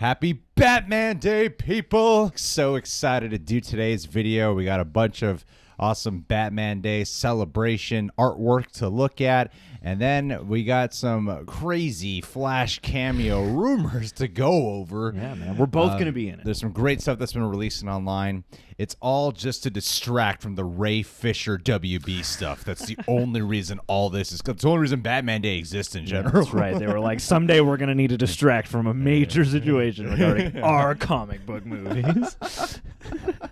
Happy Batman Day, people! So excited to do today's video. We got a bunch of awesome Batman Day celebration artwork to look at. And then we got some crazy Flash cameo rumors to go over. Yeah, man. We're both going to be in it. There's some great stuff that's been releasing online. It's all just to distract from the Ray Fisher WB stuff. That's the only reason all this is. It's the only reason Batman Day exists in general. Yeah, that's right. They were like, someday we're going to need to distract from a major situation regarding our comic book movies.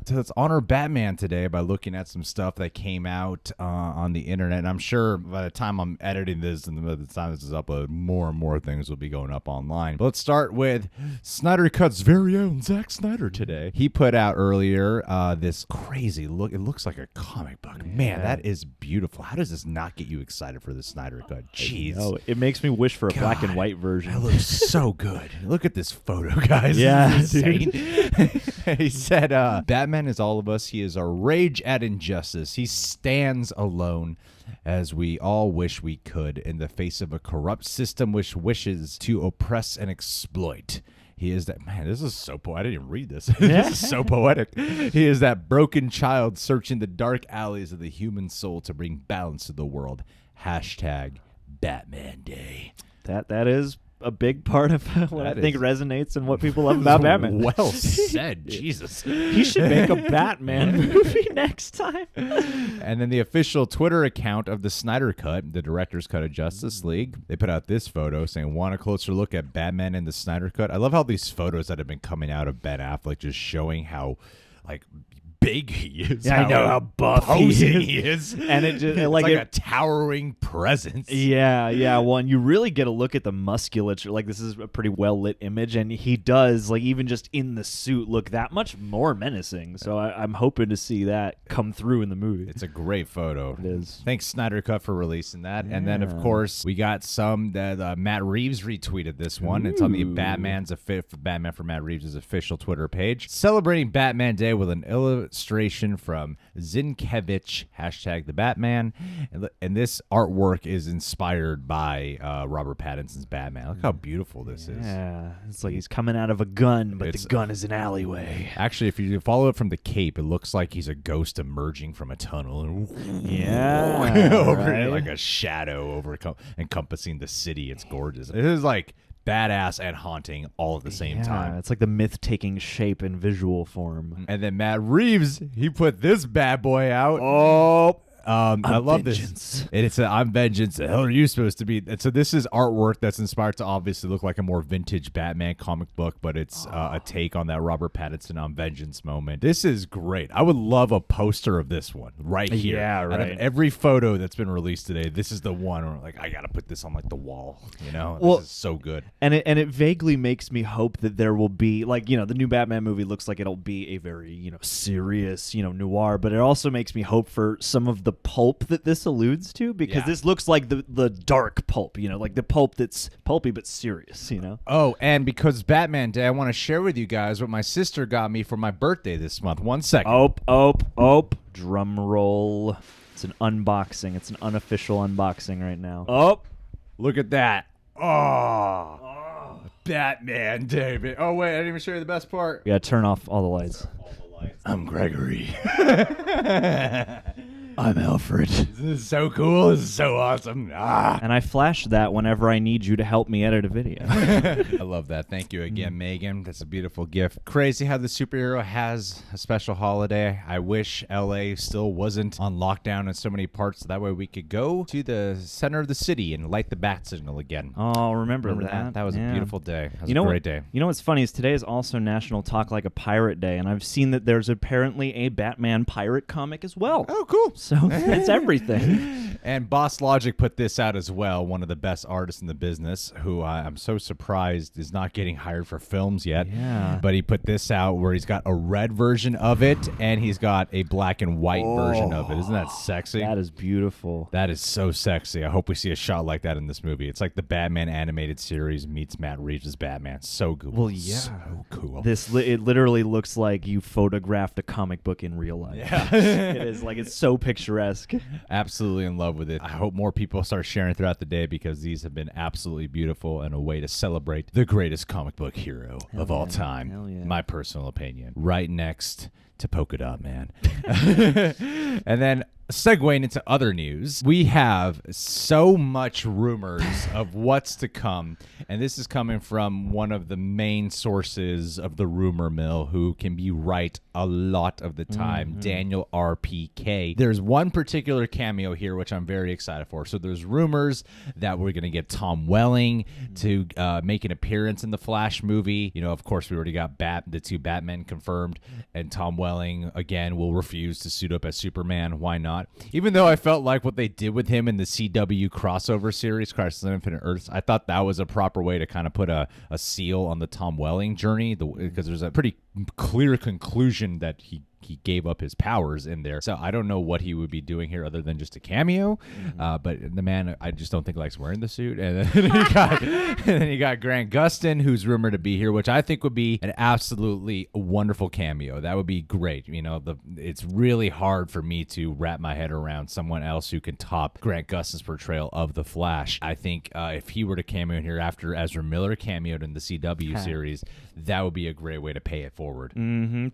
So let's honor Batman today by looking at some stuff that came out on the internet. And I'm sure by the time I'm editing this and by the time this is uploaded, more and more things will be going up online. But let's start with Snyder Cut's very own Zack Snyder today. He put out earlier this crazy look. It looks like a comic book. Man, that is beautiful. How does this not get you excited for the Snyder Cut? Jeez. Oh, it makes me wish for a black and white version. That looks so good. Look at this photo, guys. Yeah, insane. He said, Batman is all of us. He is our rage at injustice. He stands alone as we all wish we could in the face of a corrupt system which wishes to oppress and exploit. He is that, man, this is so poetic. I didn't even read this. This is so poetic. He is that broken child searching the dark alleys of the human soul to bring balance to the world. Hashtag Batman Day. That is a big part of what I think resonates and what people love about Batman. Well said. Jesus. He should make a Batman movie next time. And then the official Twitter account of the Snyder Cut, the director's cut of Justice League, they put out this photo saying, want a closer look at Batman in the Snyder Cut? I love how these photos that have been coming out of Ben Affleck just showing how, like, big he is. Yeah, I know how buff he is. And it just it's like a towering presence. Yeah. Well, and you really get a look at the musculature. Like, this is a pretty well lit image, and he does, like, even just in the suit, look that much more menacing. So I'm hoping to see that come through in the movie. It's a great photo. It is. Thanks, Snyder Cut, for releasing that. Yeah. And then, of course, we got some that Matt Reeves retweeted this one. Ooh. It's on the Batman for Matt Reeves' official Twitter page. Celebrating Batman Day with an illustration from Zinkevich, hashtag the Batman. And this artwork is inspired by Robert Pattinson's Batman. Look how beautiful this is. Yeah, it's like he's coming out of a gun, but the gun is an alleyway. Actually, if you follow it from the cape, it looks like he's a ghost emerging from a tunnel. Yeah. Over like a shadow encompassing the city. It's gorgeous. It is like badass and haunting all at the same time. It's like the myth taking shape in visual form. And then Matt Reeves, he put this bad boy out. Oh, I love this. And it's I'm vengeance. The hell are you supposed to be? And so this is artwork that's inspired to obviously look like a more vintage Batman comic book, but it's a take on that Robert Pattinson I'm vengeance moment. This is great. I would love a poster of this one right here. Yeah, right. Out of every photo that's been released today, this is the one where like I gotta put this on like the wall. You know, well, this is so good. And it vaguely makes me hope that there will be, like, you know, the new Batman movie looks like it'll be a very, you know, serious, you know, noir, but it also makes me hope for some of the pulp that this alludes to, because this looks like the dark pulp, you know, like the pulp that's pulpy but serious, you know. Oh, and because Batman Day, I want to share with you guys what my sister got me for my birthday this month. 1 second. Oh, drum roll. It's an unboxing. It's an unofficial unboxing right now. Oh, look at that. Oh. Batman Day. Oh, wait, I didn't even show you the best part. Yeah, turn off all the lights. I'm Gregory. I'm Alfred. This is so cool. This is so awesome. And I flash that whenever I need you to help me edit a video. I love that. Thank you again, Megan. That's a beautiful gift. Crazy how the superhero has a special holiday. I wish LA still wasn't on lockdown in so many parts, so that way we could go to the center of the city and light the bat signal again. Oh, remember that? That was a beautiful day. That was a great day. You know what's funny is today is also National Talk Like a Pirate Day, and I've seen that there's apparently a Batman pirate comic as well. Oh, cool. So it's everything. And Boss Logic put this out as well, one of the best artists in the business, who I'm so surprised is not getting hired for films yet. Yeah. But he put this out where he's got a red version of it, and he's got a black and white version of it. Isn't that sexy? That is beautiful. That is so sexy. I hope we see a shot like that in this movie. It's like the Batman animated series meets Matt Reeves' Batman. So cool. Well, yeah. So cool. It literally looks like you photographed a comic book in real life. Yeah. It is like, it's so pixelated. picturesque. Absolutely in love with it. I hope more people start sharing throughout the day because these have been absolutely beautiful and a way to celebrate the greatest comic book hero of all time. Hell yeah. My personal opinion. Right next to Polka Dot Man. And then segueing into other news, we have so much rumors of what's to come, and this is coming from one of the main sources of the rumor mill who can be right a lot of the time, Daniel RPK. There's one particular cameo here which I'm very excited for. So there's rumors that we're going to get Tom Welling to make an appearance in the Flash movie. You know, of course, we already got the two Batmen confirmed, and Tom Welling, again, will refuse to suit up as Superman. Why not? Even though I felt like what they did with him in the CW crossover series, Crisis on Infinite Earths, I thought that was a proper way to kind of put a seal on the Tom Welling journey, because there's a pretty clear conclusion that he gave up his powers in there. So I don't know what he would be doing here other than just a cameo. But the man, I just don't think likes wearing the suit. And then you got Grant Gustin, who's rumored to be here, which I think would be an absolutely wonderful cameo. That would be great. You know, it's really hard for me to wrap my head around someone else who can top Grant Gustin's portrayal of the Flash. I think if he were to cameo in here after Ezra Miller cameoed in the CW series, that would be a great way to pay it forward.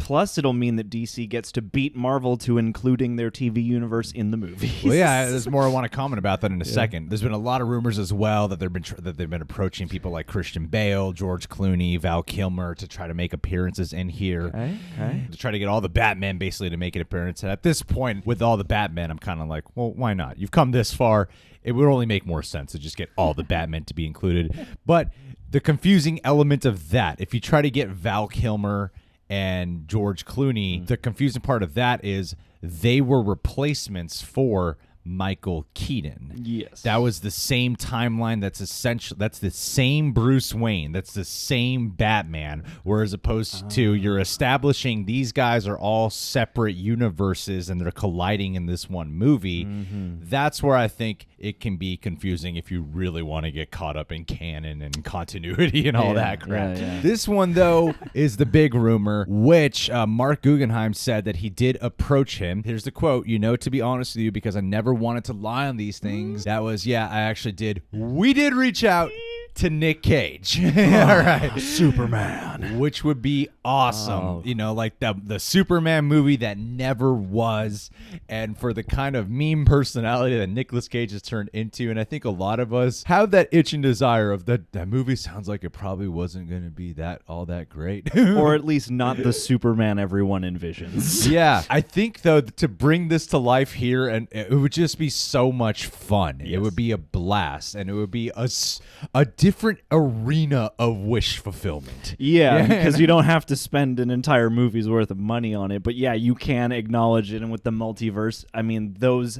Plus, it'll mean that DC gets to beat Marvel to including their TV universe in the movies. Well, yeah, there's more I want to comment about that in a second. There's been a lot of rumors as well that they've been approaching people like Christian Bale, George Clooney, Val Kilmer to try to make appearances in here. Okay. To try to get all the Batmen basically to make an appearance. And at this point, with all the Batmen, I'm kind of like, well, why not? You've come this far. It would only make more sense to just get all the Batmen to be included. But the confusing element of that, if you try to get Val Kilmer and George Clooney, the confusing part of that is they were replacements for Michael Keaton. Yes. That was the same timeline. That's the same Bruce Wayne. That's the same Batman. Whereas opposed to you're establishing these guys are all separate universes and they're colliding in this one movie. That's where I think it can be confusing if you really want to get caught up in canon and continuity and all that crap. This one, though, is the big rumor, which Mark Guggenheim said that he did approach him. Here's the quote, to be honest with you, because I never wanted to lie on these things. That was, I actually did. We did reach out to Nick Cage. All right. Superman. Which would be awesome. Like the Superman movie that never was. And for the kind of meme personality that Nicolas Cage has turned into. And I think a lot of us have that itching desire of that movie sounds like it probably wasn't going to be all that great. Or at least not the Superman everyone envisions. Yeah. I think, though, to bring this to life here, and it would just be so much fun. Yes. It would be a blast. And it would be a different arena of wish fulfillment. Yeah, because you don't have to spend an entire movie's worth of money on it. But yeah, you can acknowledge it. And with the multiverse, I mean,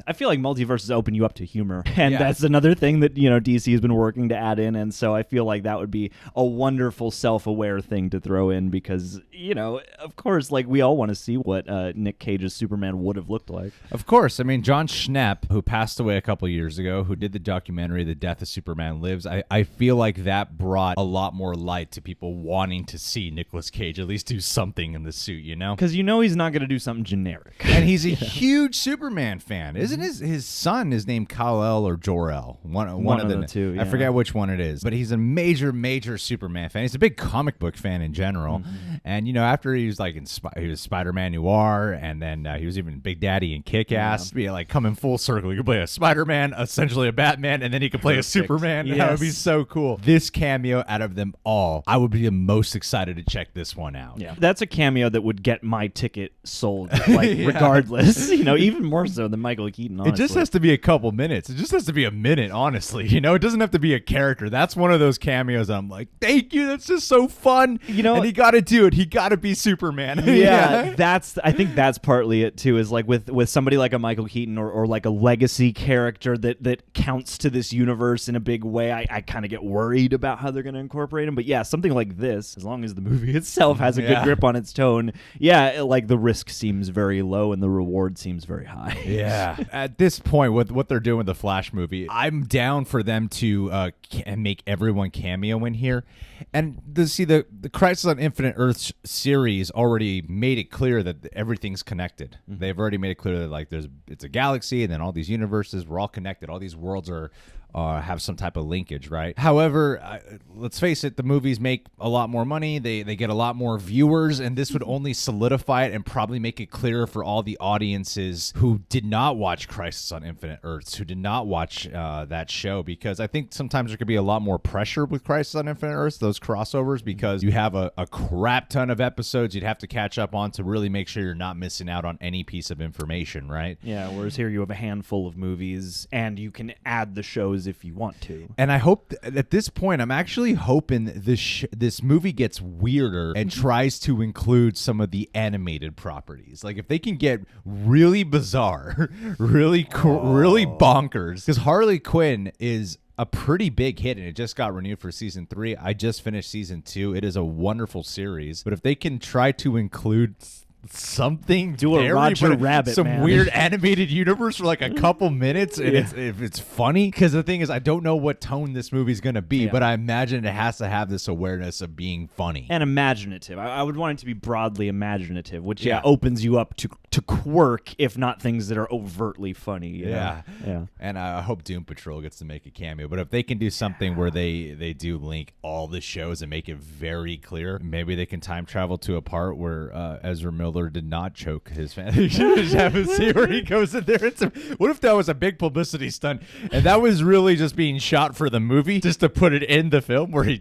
I feel like multiverses open you up to humor. And that's another thing that, DC has been working to add in. And so I feel like that would be a wonderful self-aware thing to throw in because, of course, like we all want to see what Nick Cage's Superman would have looked like. Of course. I mean, John Schnepp, who passed away a couple years ago, who did the documentary The Death of Superman Lives, I feel like that brought a lot more light to people wanting to see Nicolas Cage at least do something in the suit, Because he's not going to do something generic. And he's a huge Superman fan. Isn't his son is named Kal-El or Jor-El? One of the two. Yeah. I forget which one it is. But he's a major, major Superman fan. He's a big comic book fan in general. And, after he was like he was Spider-Man Noir, and then he was even Big Daddy and Kick-Ass. Yeah. Like coming full circle. You could play a Spider-Man, essentially a Batman, and then he could play a Superman. Yes. That would be so cool. This cameo out of them all, I would be the most excited to check this one out. Yeah. That's a cameo that would get my ticket sold, regardless. Even more so than Michael Keaton, honestly. It just has to be a couple minutes. It just has to be a minute, honestly. It doesn't have to be a character. That's one of those cameos that I'm like, thank you, that's just so fun. And he got to do it. He got to be Superman. Yeah, I think that's partly it, too, is like with somebody like a Michael Keaton or like a legacy character that counts to this universe in a big way, I kind of get worried about how they're going to incorporate him. But yeah, something like this, as long as the movie itself has a good grip on its tone, like the risk seems very low and the reward seems very high. Yeah. At this point, with what they're doing with the Flash movie, I'm down for them to make everyone cameo in here. And the Crisis on Infinite Earths series already made it clear that everything's connected. They've already made it clear that like it's a galaxy, and then all these universes, we're all connected. All these worlds are have some type of linkage, right? However, let's face it, the movies make a lot more money. They get a lot more viewers, and this would only solidify it and probably make it clearer for all the audiences who did not watch Crisis on Infinite Earths, who did not watch that show, because I think sometimes there could be a lot more pressure with Crisis on Infinite Earths, those crossovers, because you have a crap ton of episodes you'd have to catch up on to really make sure you're not missing out on any piece of information, right? Yeah, whereas here you have a handful of movies, and you can add the shows if you want to. And I hope at this point, I'm actually hoping this movie gets weirder and tries to include some of the animated properties. Like if they can get really bizarre, really bonkers, because Harley Quinn is a pretty big hit, and it just got renewed for season 3. I just finished season 2. It is a wonderful series, but if they can try to include something, do a Roger Rabbit, some man. weird animated universe for like a couple minutes, and if it's funny, because the thing is, I don't know what tone this movie's gonna be, but I imagine it has to have this awareness of being funny and imaginative. I would want it to be broadly imaginative, which opens you up to quirk, if not things that are overtly funny. You know? And I hope Doom Patrol gets to make a cameo, but if they can do something where they do link all the shows and make it very clear, maybe they can time travel to a part where Ezra Miller did not choke his family. Just have a scene where he goes in there. What if that was a big publicity stunt, and that was really just being shot for the movie, just to put it in the film, where he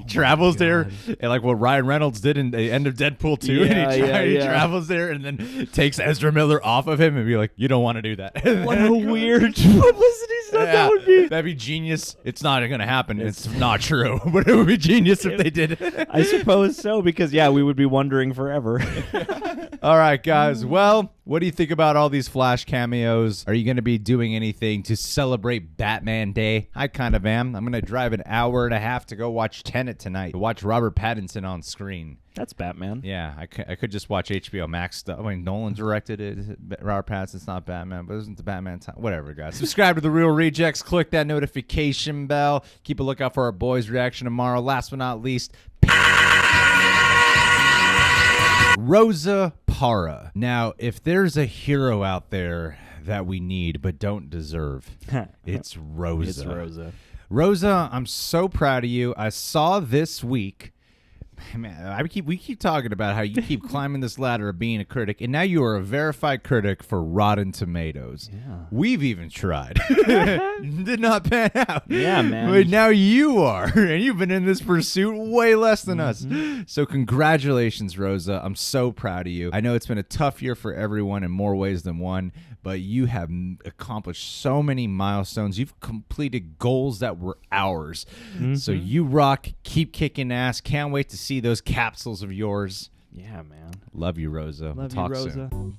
travels there, and like what Ryan Reynolds did in the end of Deadpool 2, and he travels there and then takes Ezra Miller off of him and be like, you don't want to do that. What a weird publicity stunt that would be. That'd be genius. It's not going to happen. It's not true, but it would be genius if they did it. I suppose so, because we would be wondering forever. All right, guys. Well, what do you think about all these Flash cameos? Are you going to be doing anything to celebrate Batman Day? I kind of am. I'm going to drive an hour and a half to go watch Tenet tonight, to watch Robert Pattinson on screen. That's Batman. Yeah, I could just watch HBO Max stuff. I mean, Nolan directed it. Robert Pattinson's not Batman, but isn't the Batman time? Whatever, guys. Subscribe to The Real Rejects. Click that notification bell. Keep a lookout for our boys' reaction tomorrow. Last but not least, Rosa Parra. Now, if there's a hero out there that we need but don't deserve, it's Rosa. It's Rosa. Rosa, I'm so proud of you. I saw this week. Man, we keep talking about how you keep climbing this ladder of being a critic, and now you are a verified critic for Rotten Tomatoes. Yeah. We've even tried. Did not pan out. Yeah, man. But now you are, and you've been in this pursuit way less than us. So congratulations, Rosa. I'm so proud of you. I know it's been a tough year for everyone in more ways than one, but you have accomplished so many milestones. You've completed goals that were ours. So you rock. Keep kicking ass. Can't wait to see those capsules of yours. Yeah, man. Love you, Rosa. Love Talk you, Rosa. soon.